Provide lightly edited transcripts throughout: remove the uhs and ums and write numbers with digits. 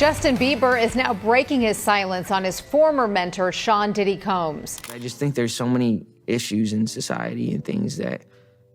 Justin Bieber is now breaking his silence on his former mentor, Sean Diddy Combs. I just think there's so many issues in society and things that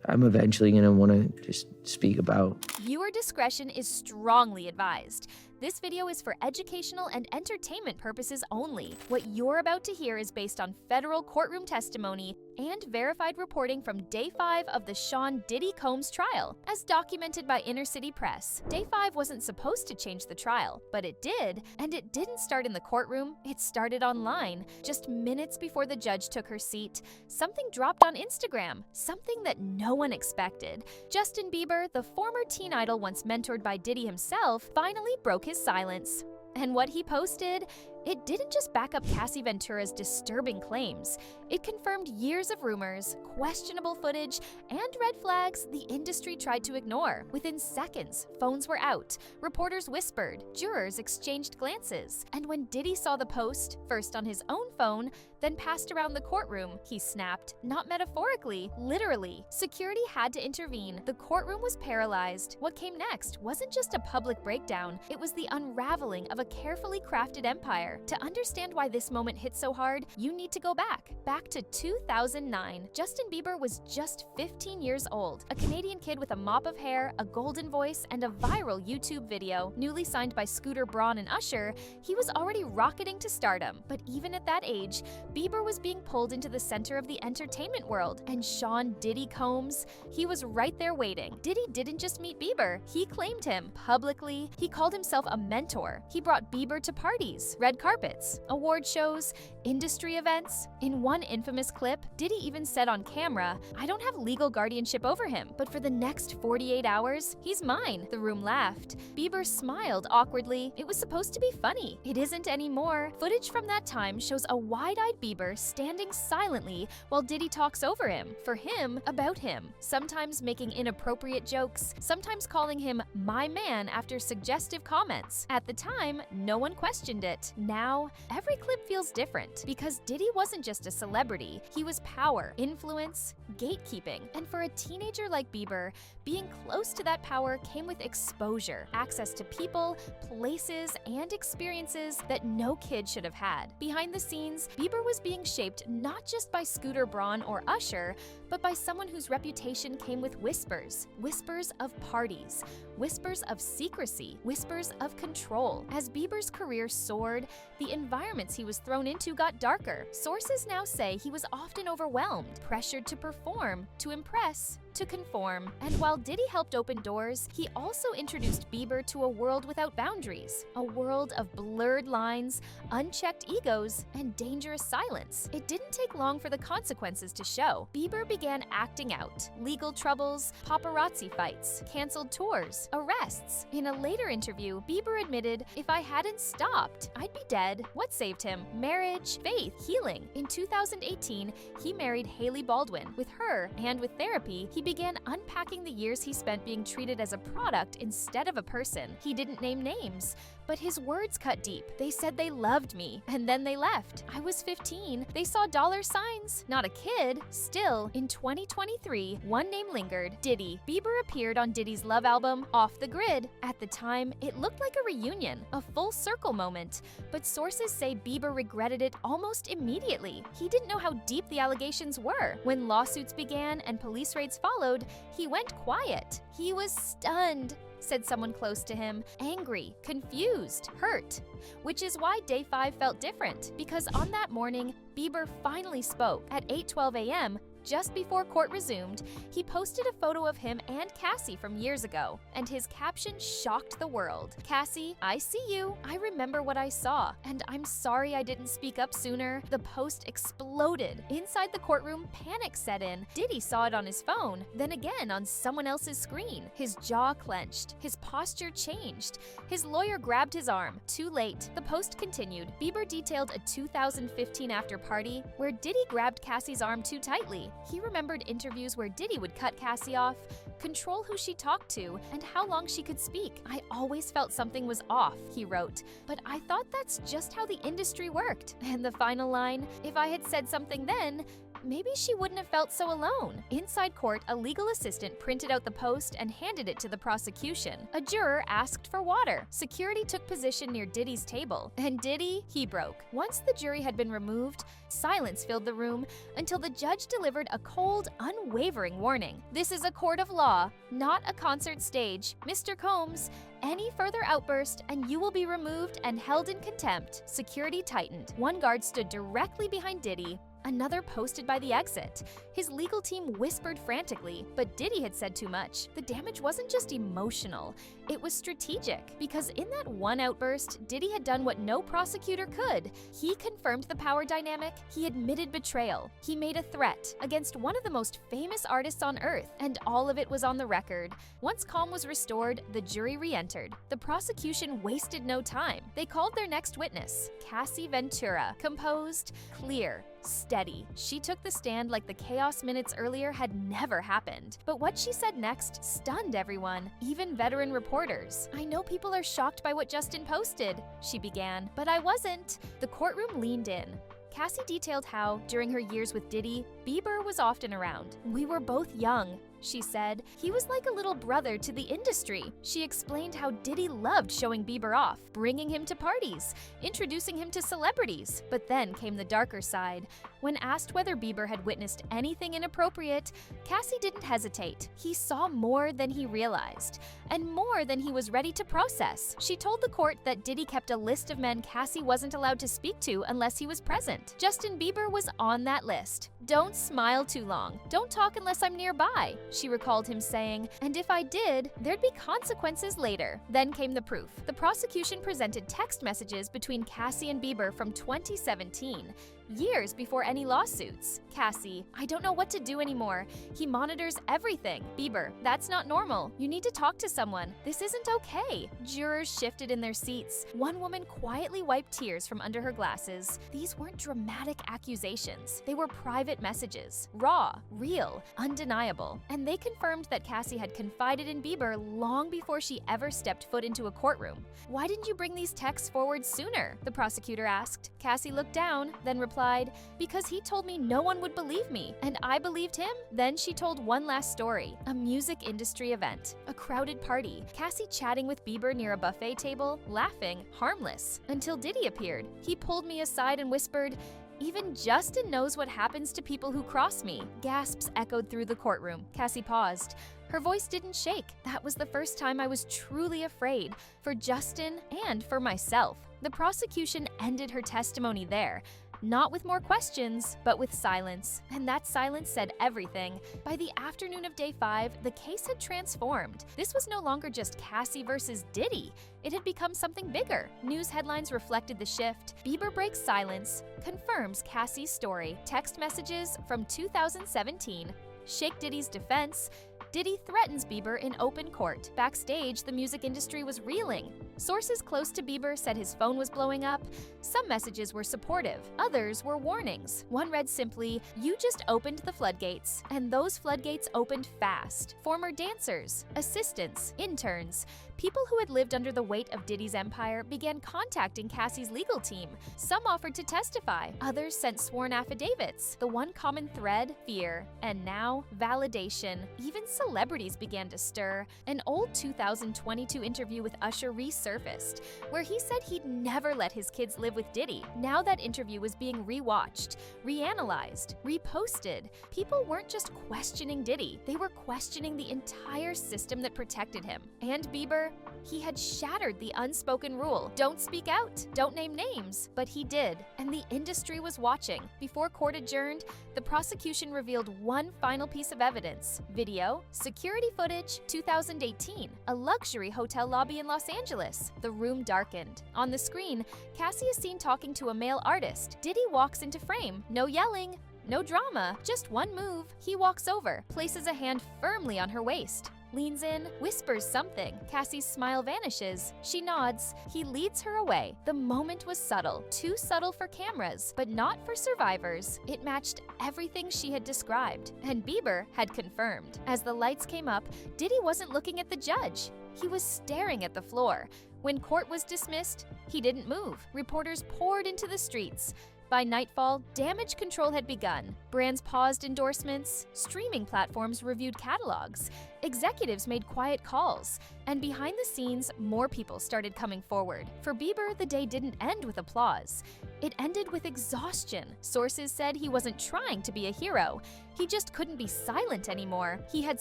I'm eventually going to want to just speak about. Viewer discretion is strongly advised. This video is for educational and entertainment purposes only. What you're about to hear is based on federal courtroom testimony and verified reporting from Day 5 of the Sean Diddy Combs trial, as documented by Inner City Press. Day 5 wasn't supposed to change the trial, but it did, and it didn't start in the courtroom, it started online. Just minutes before the judge took her seat, something dropped on Instagram, something that no one expected. Justin Bieber, the former teen idol once mentored by Diddy himself, finally broke his silence. And what he posted, it didn't just back up Cassie Ventura's disturbing claims. It confirmed years of rumors, questionable footage, and red flags the industry tried to ignore. Within seconds, phones were out, reporters whispered, jurors exchanged glances. And when Diddy saw the post, first on his own phone, then passed around the courtroom, he snapped, not metaphorically, literally. Security had to intervene. The courtroom was paralyzed. What came next wasn't just a public breakdown, it was the unraveling of a carefully crafted empire. To understand why this moment hit so hard, you need to go back to 2009. Justin Bieber was just 15 years old, a Canadian kid with a mop of hair, a golden voice, and a viral YouTube video. Newly signed by Scooter Braun and Usher, he was already rocketing to stardom. But even at that age, Bieber was being pulled into the center of the entertainment world, and Sean Diddy Combs, he was right there waiting. Diddy didn't just meet Bieber, he claimed him publicly. He called himself a mentor. He brought Bieber to parties, red carpets, award shows, industry events. In one infamous clip, Diddy even said on camera, "I don't have legal guardianship over him, but for the next 48 hours, he's mine." The room laughed. Bieber smiled awkwardly. It was supposed to be funny. It isn't anymore. Footage from that time shows a wide-eyed Bieber standing silently while Diddy talks over him, for him, about him, sometimes making inappropriate jokes, sometimes calling him "my man" after suggestive comments. At the time, no one questioned it. Now, every clip feels different, because Diddy wasn't just a celebrity, he was power, influence, gatekeeping. And for a teenager like Bieber, being close to that power came with exposure, access to people, places, and experiences that no kid should have had. Behind the scenes, Bieber was being shaped not just by Scooter Braun or Usher, but by someone whose reputation came with whispers. Whispers of parties, whispers of secrecy, whispers of control. As Bieber's career soared, the environments he was thrown into got darker. Sources now say he was often overwhelmed, pressured to perform, to impress, to conform. And while Diddy helped open doors, he also introduced Bieber to a world without boundaries, a world of blurred lines, unchecked egos, and dangerous silence. It didn't take long for the consequences to show. Bieber began acting out. Legal troubles, paparazzi fights, canceled tours, arrests. In a later interview, Bieber admitted, "If I hadn't stopped, I'd be dead." What saved him? Marriage, faith, healing. In 2018, he married Hailey Baldwin. With her, and with therapy, he began unpacking the years he spent being treated as a product instead of a person. He didn't name names, but his words cut deep. They said they loved me, and then they left. I was 15. They saw dollar signs. Not a kid. Still, in 2023, one name lingered: Diddy. Bieber appeared on Diddy's love album, Off the Grid. At the time, it looked like a reunion, a full circle moment. But sources say Bieber regretted it almost immediately. He didn't know how deep the allegations were. When lawsuits began and police raids followed, he went quiet. He was stunned, said someone close to him, angry, confused, hurt. Which is why Day 5 felt different, because on that morning, Bieber finally spoke. At 8:12 a.m., just before court resumed, he posted a photo of him and Cassie from years ago, and his caption shocked the world. "Cassie, I see you. I remember what I saw, and I'm sorry I didn't speak up sooner." The post exploded. Inside the courtroom, panic set in. Diddy saw it on his phone, then again on someone else's screen. His jaw clenched. His posture changed. His lawyer grabbed his arm. Too late. The post continued. Bieber detailed a 2015 after party where Diddy grabbed Cassie's arm too tightly. He remembered interviews where Diddy would cut Cassie off, control who she talked to, and how long she could speak. "I always felt something was off," he wrote, "but I thought that's just how the industry worked." And the final line, "If I had said something then, maybe she wouldn't have felt so alone. Inside court, a legal assistant printed out the post and handed it to the prosecution. A juror asked for water. Security took position near Diddy's table, and Diddy, he broke. Once the jury had been removed, silence filled the room until the judge delivered a cold, unwavering warning. This is a court of law, not a concert stage. Mr. Combs, any further outburst and you will be removed and held in contempt. Security tightened. One guard stood directly behind Diddy. Another posted by the exit. His legal team whispered frantically, but Diddy had said too much. The damage wasn't just emotional, it was strategic. Because in that one outburst, Diddy had done what no prosecutor could. He confirmed the power dynamic, he admitted betrayal, he made a threat against one of the most famous artists on earth, and all of it was on the record. Once calm was restored, the jury re-entered. The prosecution wasted no time. They called their next witness, Cassie Ventura, composed, clear, steady. She took the stand like the chaos minutes earlier had never happened. But what she said next stunned everyone, even veteran reporters. "I know people are shocked by what Justin posted," she began, "but I wasn't." The courtroom leaned in. Cassie detailed how, during her years with Diddy, Bieber was often around. "We were both young," she said. "He was like a little brother to the industry." She explained how Diddy loved showing Bieber off, bringing him to parties, introducing him to celebrities. But then came the darker side. When asked whether Bieber had witnessed anything inappropriate, Cassie didn't hesitate. He saw more than he realized, and more than he was ready to process. She told the court that Diddy kept a list of men Cassie wasn't allowed to speak to unless he was present. Justin Bieber was on that list. "Don't smile too long. Don't talk unless I'm nearby," she recalled him saying, "and if I did, there'd be consequences later." Then came the proof. The prosecution presented text messages between Cassie and Bieber from 2017, years before any lawsuits. Cassie, "I don't know what to do anymore. He monitors everything." Bieber, "That's not normal. You need to talk to someone. This isn't okay." Jurors shifted in their seats. One woman quietly wiped tears from under her glasses. These weren't dramatic accusations. They were private messages, raw, real, undeniable. And they confirmed that Cassie had confided in Bieber long before she ever stepped foot into a courtroom. "Why didn't you bring these texts forward sooner?" the prosecutor asked. Cassie looked down, then replied, "Because he told me no one would believe me, and I believed him." Then she told one last story, a music industry event, a crowded party, Cassie chatting with Bieber near a buffet table, laughing, harmless, until Diddy appeared. He pulled me aside and whispered, "Even Justin knows what happens to people who cross me." Gasps echoed through the courtroom. Cassie paused. Her voice didn't shake. "That was the first time I was truly afraid, for Justin and for myself." The prosecution ended her testimony there. Not with more questions, but with silence. And that silence said everything. By the afternoon of day 5, the case had transformed. This was no longer just Cassie versus Diddy. It had become something bigger. News headlines reflected the shift. Bieber breaks silence, confirms Cassie's story. Text messages from 2017 shake Diddy's defense. Diddy threatens Bieber in open court. Backstage, the music industry was reeling. Sources close to Bieber said his phone was blowing up. Some messages were supportive, others were warnings. One read simply, "You just opened the floodgates," and those floodgates opened fast. Former dancers, assistants, interns, people who had lived under the weight of Diddy's empire began contacting Cassie's legal team. Some offered to testify, others sent sworn affidavits. The one common thread, fear, and now validation. Even celebrities began to stir. An old 2022 interview with Usher resurfaced, where he said he'd never let his kids live with Diddy. Now that interview was being rewatched, reanalyzed, reposted. People weren't just questioning Diddy, they were questioning the entire system that protected him. And Bieber, he had shattered the unspoken rule. Don't speak out, don't name names. But he did, and the industry was watching. Before court adjourned, the prosecution revealed one final piece of evidence. Video, security footage, 2018, a luxury hotel lobby in Los Angeles. The room darkened. On the screen, Cassie is seen talking to a male artist. Diddy walks into frame. No yelling, no drama, just one move. He walks over, places a hand firmly on her waist, leans in, whispers something. Cassie's smile vanishes. She nods. He leads her away. The moment was subtle, too subtle for cameras, but not for survivors. It matched everything she had described, and Bieber had confirmed. As the lights came up, Diddy wasn't looking at the judge. He was staring at the floor. When court was dismissed, he didn't move. Reporters poured into the streets. By nightfall, damage control had begun. Brands paused endorsements, streaming platforms reviewed catalogs, executives made quiet calls, and behind the scenes, more people started coming forward. For Bieber, the day didn't end with applause. It ended with exhaustion. Sources said he wasn't trying to be a hero. He just couldn't be silent anymore. He had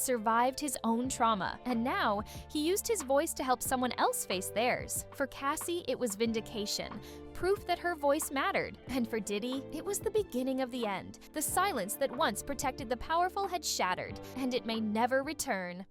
survived his own trauma, and now he used his voice to help someone else face theirs. For Cassie, it was vindication, proof that her voice mattered. And for Diddy, it was the beginning of the end. The silence that once protected the powerful had shattered, and it may never return.